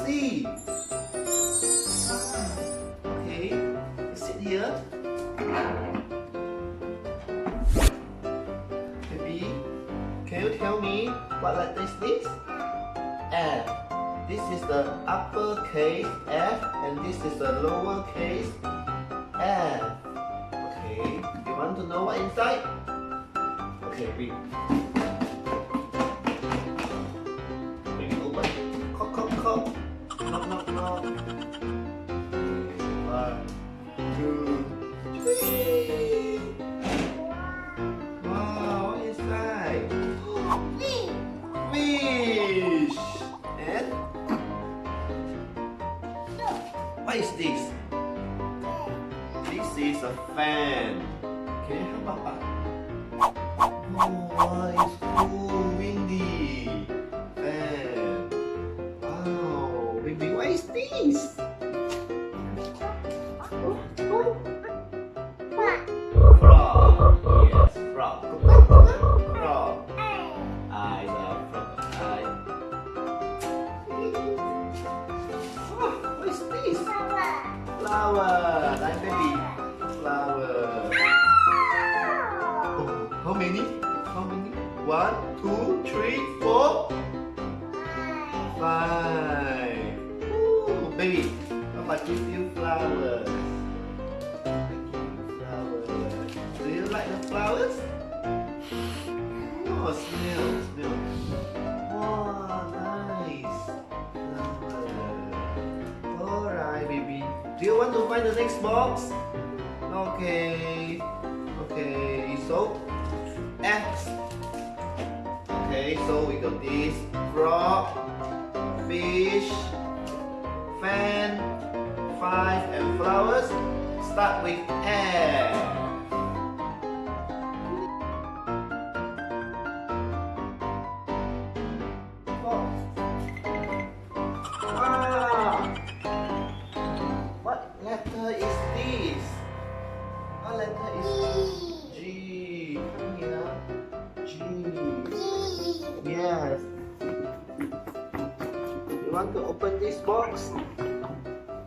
see. Okay, let's sit here. Baby, can you tell me what letter is this? F. This is the uppercase F, and this is the lowercase F. Okay, you want to know what inside? Okay, read. Maybe open. Knock, knock, knock. Knock, knock, knock. One, two, three. Wow, what is inside? Fish. And what is this? This is a fan. Can you help Papa? Oh, it's cool, windy. Fan. Wow, baby, what is this? Frog. Yes, frog. Frog. I love frog. What is this? Flower. Like baby. Flower. Oh, how many? How many? 1, 2, 3, 4, 5. Ooh, baby, Papa give you flowers. I give you flowers. Do you like the flowers? Oh, smell, smell. Wow, nice. Flower. Alright, baby. Do you want to find the next box? Okay. Okay, so X. Okay, so we got this frog, fish, fan, 5, and flowers. Start with F. Wow! What letter is this? What letter is this? G. Here. G. Yes. You want to open this box?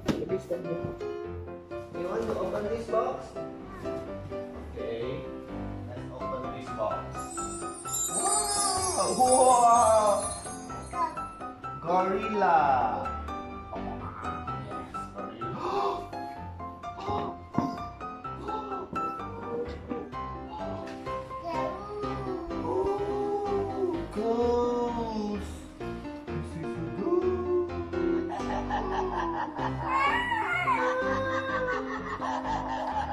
Maybe stand here. You want to open this box? Okay. Let's open this box. Wow! Wow! Gorilla. Goose. This is a goose.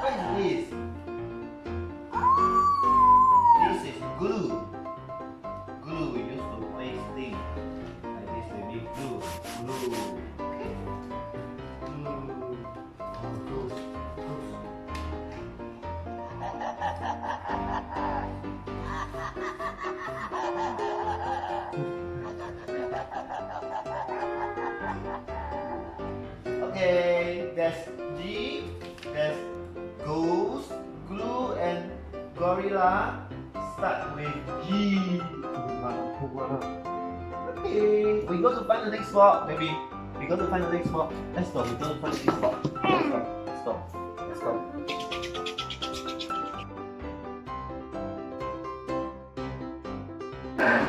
What is this? This is glue. Glue we use to place things. Like this, baby. Glue. Glue. Okay. Glue. Oh, goose. Goose. Okay, that's G, that's goose, glue, and gorilla. Start with G. Okay, we go to find the next spot, baby. We go to find the next spot. Let's go. We go to find the next spot. Let's go. Let's go. Let's go.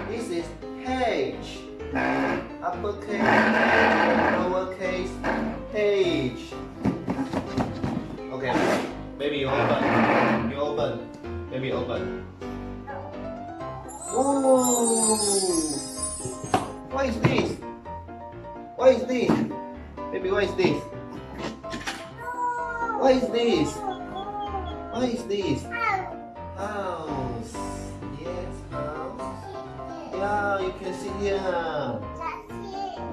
This is H. Uppercase, lowercase, H. Okay, baby, you open. You open. Baby, open. Ooh. What is this? What is this? Baby, what is this? What is this? What is this? House. Yes, house. Yeah, you can sit here.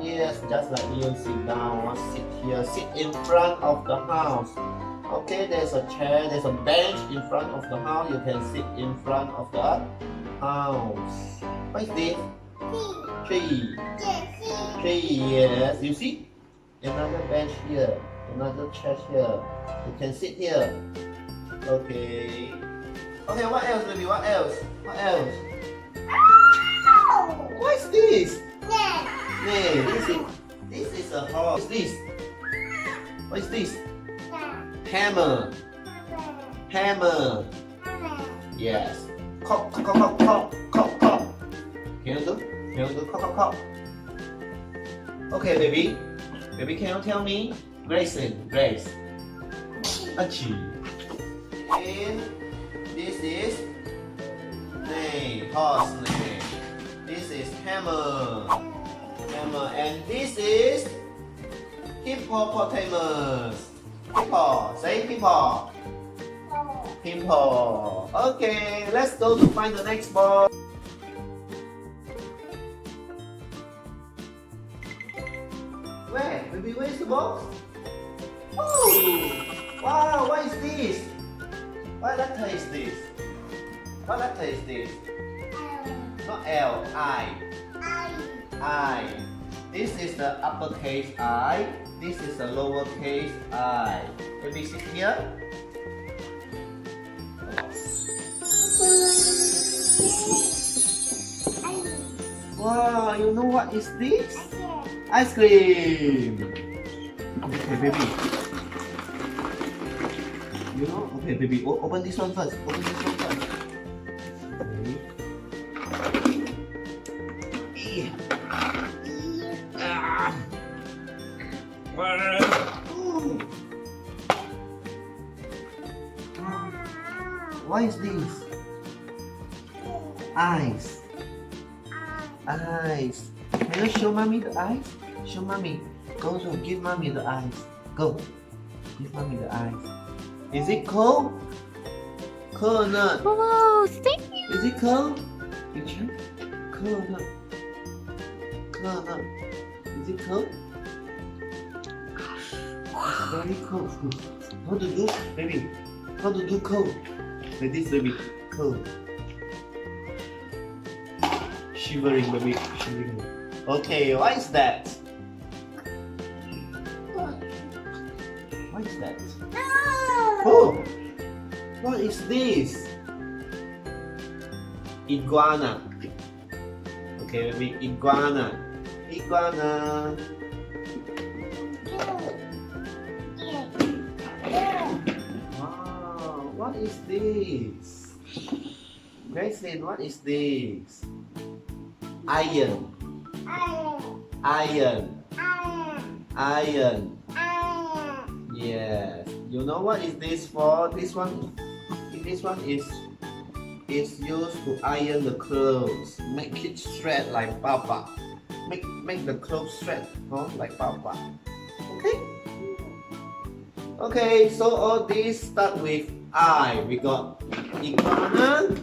Yes, just like you sit down, sit here, sit in front of the house. Okay, there's a chair, there's a bench in front of the house. You can sit in front of the house. What is this? Tree. Tree, yes. You see? Another bench here, another chair here. You can sit here. Okay. Okay, what else, baby? What else? What else? What is this? This is a horse. What is this? What is this? Hammer. Hammer. Yes. Cock, cock, cock, cock, cock, cock. Can you do? Can you do cock, cock, cock? Okay, baby. Baby, can you tell me? Gracelyn, Grace. Achoo. And this is name, horse name. This is hammer. Hammer. And this is hippopotamus. Hippo. Say hippo. Hippo. Okay, let's go to find the next ball. Where? Baby, where's the box? Oh! Wow, what is this? What letter is this? What letter is this? Not L, I. I. This is the uppercase I. This is the lowercase I. Baby, sit here. Wow, you know what is this? Ice cream. Okay, baby. You know? Okay, baby. Open this one first. Open this one first. Okay. What is this? Eyes. Eyes. Can you show mommy the eyes? Show mommy. Go to give mommy the eyes. Go. Give mommy the eyes. Is it cold? Cold or not? Oh, thank you. Is it cold? Picture? Cold or not? Cold or not? Is it cold? Very cold. How to do, baby? How to do cold? Like this, baby. Cold. Shivering, baby. Shivering. Okay, what is that? What is that? Oh! What is this? Iguana. Okay, baby. Iguana. Iguana. Wow, what is this? Gracelyn, what is this? Iron. Iron. Iron. Yes. You know what is this for? This one is used to iron the clothes. Make it straight like Papa. Make the clothes straight, like Papa. Okay? Okay, so all these start with I. We got iguana,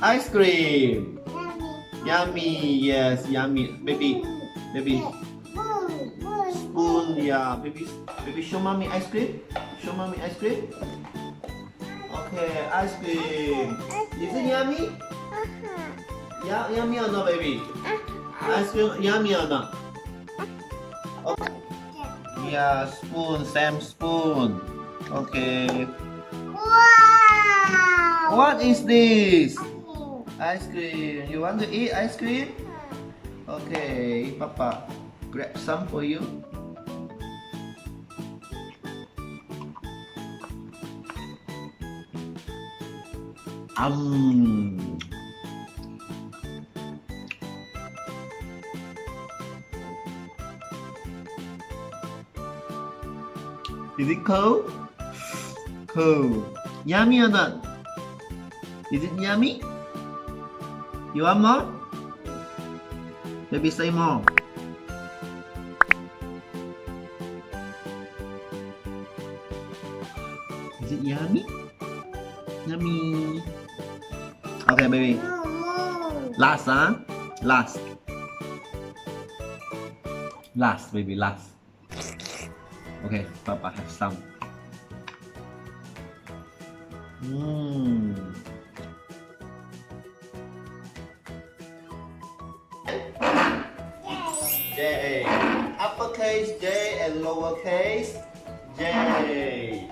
ice cream, yummy, yes, yummy, baby, spoon, yeah, baby, show mommy ice cream, show mommy ice cream. Okay, ice cream. Is it yummy? Yeah, yummy or not, baby? Ice cream, yummy or not? Okay. Yeah, spoon, same spoon. Okay. Wow! What is this? Ice cream. You want to eat ice cream? Okay, Papa, grab some for you. Is it cold? Cold. Yummy or not? Is it yummy? You want more? Maybe say more. Is it yummy? Yummy. Okay, baby. Last, huh? Last. Last, baby, last. Okay, Papa have some. J. Uppercase J and lowercase J.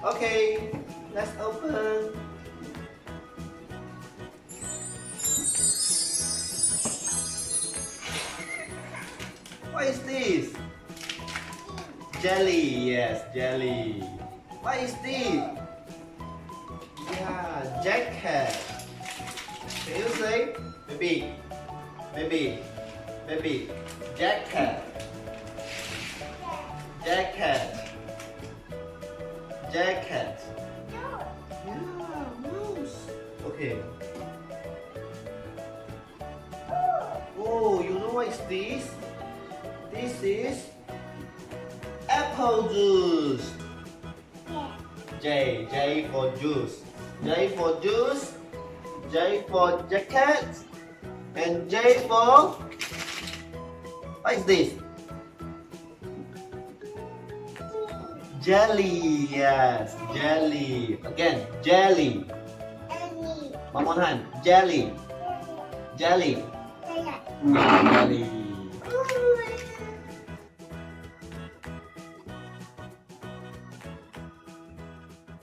Okay, let's open. What is this? Jelly. Yes, jelly. What is this? Yeah, jacket. Can you say? Baby. Jacket. Yeah, mouse. Okay. Oh, you know what is this? This is apple juice. J for juice. J for juice. J for jacket. And J for... What is this? Jelly. Yes, jelly. Again, jelly. One more time. Jelly. Jelly. Jelly.